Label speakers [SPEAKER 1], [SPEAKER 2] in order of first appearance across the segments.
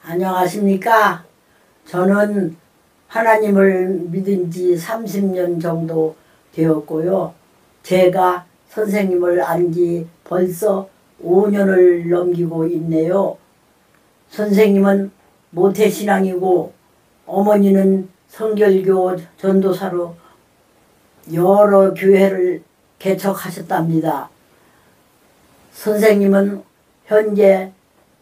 [SPEAKER 1] 안녕하십니까? 저는 하나님을 믿은 지 30년 정도 되었고요. 제가 선생님을 안 지 벌써 5년을 넘기고 있네요. 선생님은 모태신앙이고 어머니는 성결교 전도사로 여러 교회를 개척하셨답니다. 선생님은 현재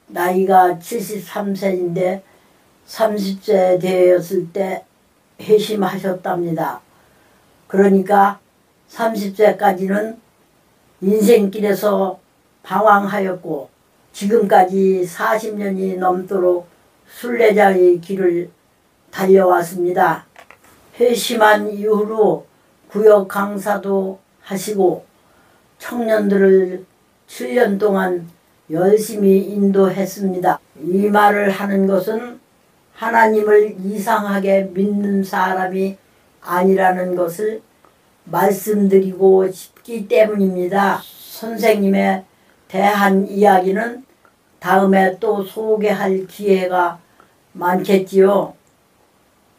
[SPEAKER 1] 나이가 73세인데 30세 되었을 때 회심하셨답니다. 그러니까 30세까지는 인생길에서 방황하였고 지금까지 40년이 넘도록 순례자의 길을 달려왔습니다. 회심한 이후로 구역 강사도 하시고 청년들을 7년 동안 열심히 인도했습니다. 이 말을 하는 것은 하나님을 이상하게 믿는 사람이 아니라는 것을 말씀드리고 싶기 때문입니다. 선생님에 대한 이야기는 다음에 또 소개할 기회가 많겠지요.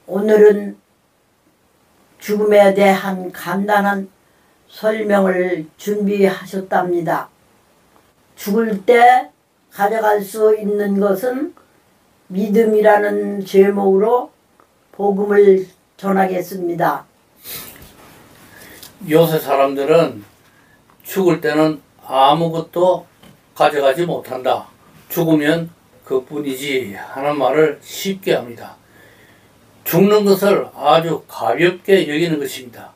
[SPEAKER 1] 오늘은 죽음에 대한 간단한 설명을 준비하셨답니다. 죽을 때 가져갈 수 있는 것은 믿음이라는 제목으로 복음을 전하겠습니다.
[SPEAKER 2] 요새 사람들은 죽을 때는 아무것도 가져가지 못한다. 죽으면 그뿐이지 하는 말을 쉽게 합니다. 죽는 것을 아주 가볍게 여기는 것입니다.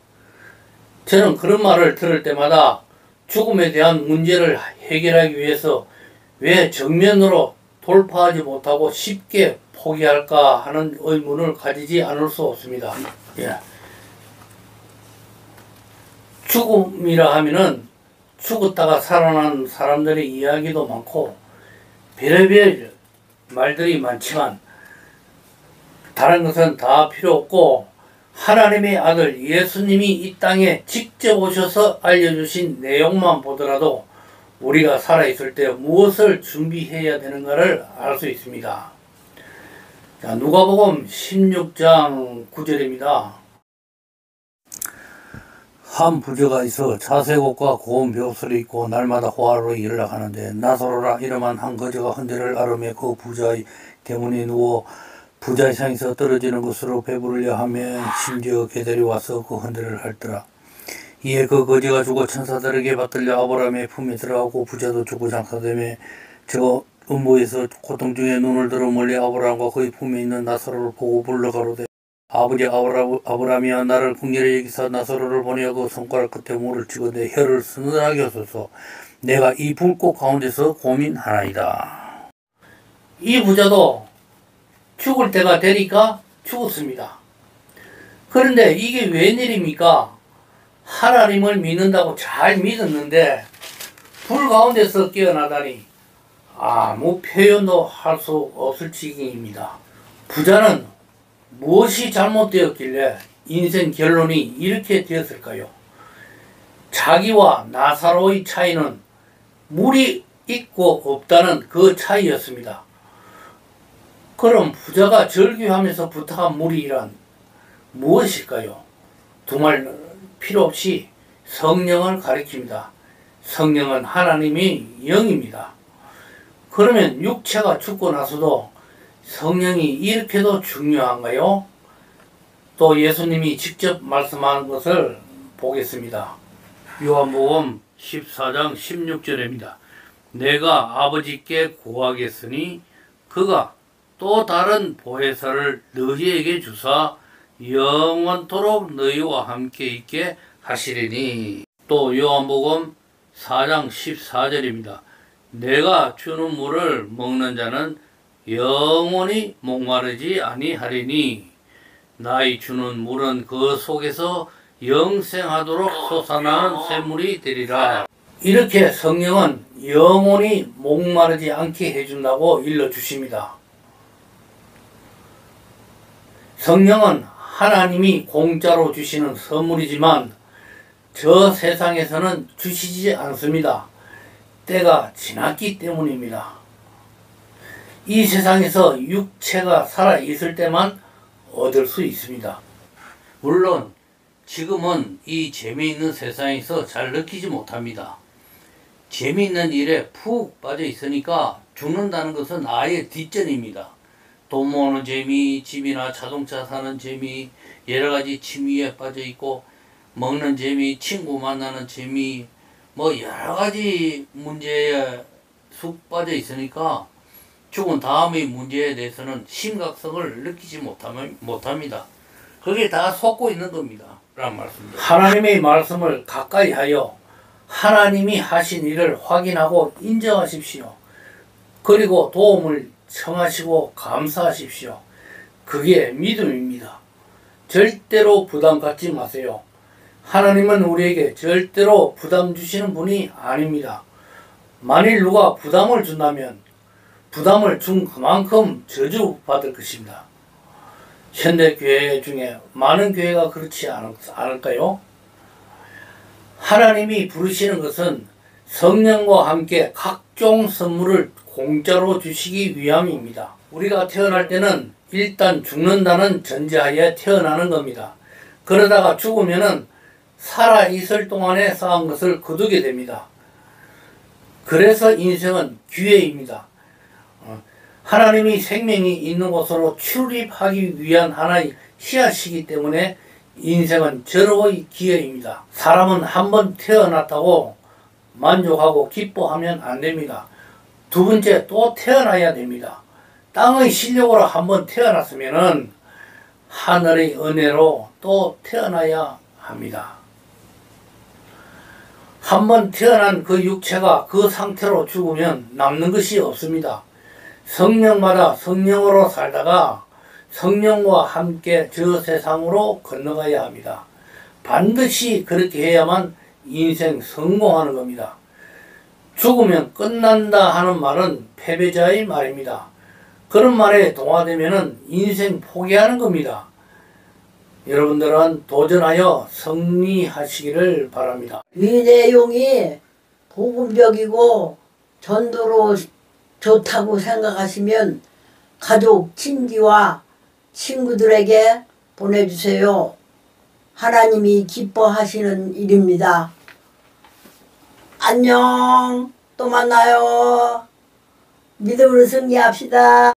[SPEAKER 2] 저는 그런 말을 들을 때마다 죽음에 대한 문제를 해결하기 위해서 왜 정면으로 돌파하지 못하고 쉽게 포기할까 하는 의문을 가지지 않을 수 없습니다. 죽음이라 하면은 죽었다가 살아난 사람들의 이야기도 많고 별의별 말들이 많지만 다른 것은 다 필요 없고 하나님의 아들 예수님이 이 땅에 직접 오셔서 알려주신 내용만 보더라도 우리가 살아있을 때 무엇을 준비해야 되는가를 알 수 있습니다. 자, 누가복음 16장 9절입니다. 한 부자가 있어 자색 옷과 고운 벼슬을 입고 날마다 호화로 일을 하는데 나사로라 이름한 한 거지가 헌재를 아르며 그 부자의 대문에 누워 부자의 상에서 떨어지는 것으로 배부르려 하며 심지어 계절이 와서 그 헌재를 할더라. 이에 그 거지가 죽어 천사들에게 받들려 아브라함의 품에 들어가고 부자도 죽고 장사되며 저 음부에서 고통 중에 눈을 들어 멀리 아브라함과 그의 품에 있는 나사로를 보고 불러가로되 아버지 아브라함이여 나를 긍휼히 여기사 나사로를 보내어 그 손가락 끝에 물을 치고 내 혀를 서늘하게 하소서. 내가 이 불꽃 가운데서 고민하나이다. 이 부자도 죽을 때가 되니까 죽었습니다. 그런데 이게 웬일입니까? 하나님을 믿는다고 잘 믿었는데 불 가운데서 깨어나다니 아무 표현도 할 수 없을 지경입니다. 부자는 무엇이 잘못되었길래 인생 결론이 이렇게 되었을까요? 자기와 나사로의 차이는 물이 있고 없다는 그 차이였습니다. 그럼 부자가 절규하면서 부탁한 물이란 무엇일까요? 두말 필요 없이 성령을 가리킵니다. 성령은 하나님의 영입니다. 그러면 육체가 죽고 나서도 성령이 이렇게도 중요한가요? 또 예수님이 직접 말씀하는 것을 보겠습니다. 요한복음 14장 16절입니다. 내가 아버지께 구하겠으니 그가 또 다른 보혜사를 너희에게 주사 영원토록 너희와 함께 있게 하시리니. 또 요한복음 4장 14절입니다. 내가 주는 물을 먹는 자는 영원히 목마르지 아니하리니 나의 주는 물은 그 속에서 영생하도록 솟아나는 샘물이 되리라. 이렇게 성령은 영원히 목마르지 않게 해준다고 일러주십니다. 성령은 하나님이 공짜로 주시는 선물이지만 저 세상에서는 주시지 않습니다. 때가 지났기 때문입니다. 이 세상에서 육체가 살아있을 때만 얻을 수 있습니다. 물론 지금은 이 재미있는 세상에서 잘 느끼지 못합니다. 재미있는 일에 푹 빠져 있으니까 죽는다는 것은 아예 뒷전입니다. 돈 모으는 재미, 집이나 자동차 사는 재미, 여러가지 취미에 빠져 있고 먹는 재미, 친구 만나는 재미, 뭐 여러가지 문제에 쑥 빠져 있으니까 죽은 다음의 문제에 대해서는 심각성을 느끼지 못합니다. 그게 다 속고 있는 겁니다. 라는 말씀입니다. 하나님의 말씀을 가까이 하여 하나님이 하신 일을 확인하고 인정하십시오. 그리고 도움을 청하시고 감사하십시오. 그게 믿음입니다. 절대로 부담 갖지 마세요. 하나님은 우리에게 절대로 부담 주시는 분이 아닙니다. 만일 누가 부담을 준다면 부담을 준 그만큼 저주받을 것입니다. 현대교회 중에 많은 교회가 그렇지 않을까요? 하나님이 부르시는 것은 성령과 함께 각종 선물을 공짜로 주시기 위함입니다. 우리가 태어날 때는 일단 죽는다는 전제하에 태어나는 겁니다. 그러다가 죽으면은 살아있을 동안에 쌓은 것을 거두게 됩니다. 그래서 인생은 기회입니다. 하나님이 생명이 있는 곳으로 출입하기 위한 하나의 씨앗이기 때문에 인생은 절호의 기회입니다. 사람은 한번 태어났다고 만족하고 기뻐하면 안 됩니다. 두 번째 또 태어나야 됩니다. 땅의 실력으로 한번 태어났으면은 하늘의 은혜로 또 태어나야 합니다. 한번 태어난 그 육체가 그 상태로 죽으면 남는 것이 없습니다. 성령마다 성령으로 살다가 성령과 함께 저 세상으로 건너가야 합니다. 반드시 그렇게 해야만 인생 성공하는 겁니다. 죽으면 끝난다 하는 말은 패배자의 말입니다. 그런 말에 동화되면 인생 포기하는 겁니다. 여러분들은 도전하여 승리하시기를 바랍니다.
[SPEAKER 1] 이 내용이 복음적이고 전도로 좋다고 생각하시면 가족, 친지와 친구들에게 보내주세요. 하나님이 기뻐하시는 일입니다. 안녕. 또 만나요. 믿음으로 승리합시다.